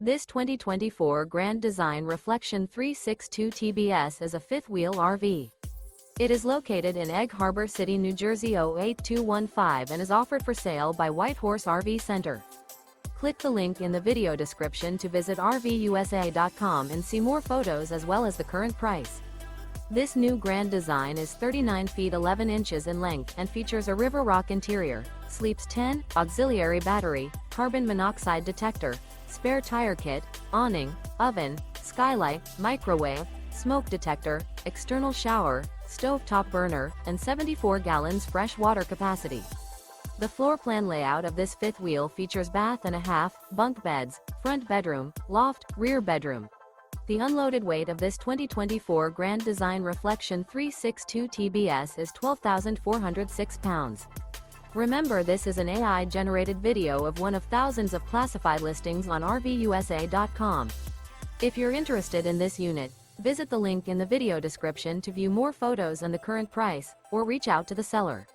This 2024 Grand Design Reflection 362 TBS is a fifth-wheel RV. It is located in Egg Harbor City, New Jersey 08215 and is offered for sale by White Horse RV Center. Click the link in the video description to visit RVUSA.com and see more photos as well as the current price. This new Grand Design is 39 feet 11 inches in length and features a River Rock interior, sleeps 10, auxiliary battery, carbon monoxide detector, spare tire kit, awning, oven, skylight, microwave, smoke detector, external shower, stovetop burner, and 74 gallons fresh water capacity. The floor plan layout of this fifth wheel features bath and a half, bunk beds, front bedroom, loft, rear bedroom. The unloaded weight of this 2024 Grand Design Reflection 362 TBS is 12,406 pounds. Remember, this is an AI-generated video of one of thousands of classified listings on RVUSA.com. If you're interested in this unit, visit the link in the video description to view more photos and the current price, or reach out to the seller.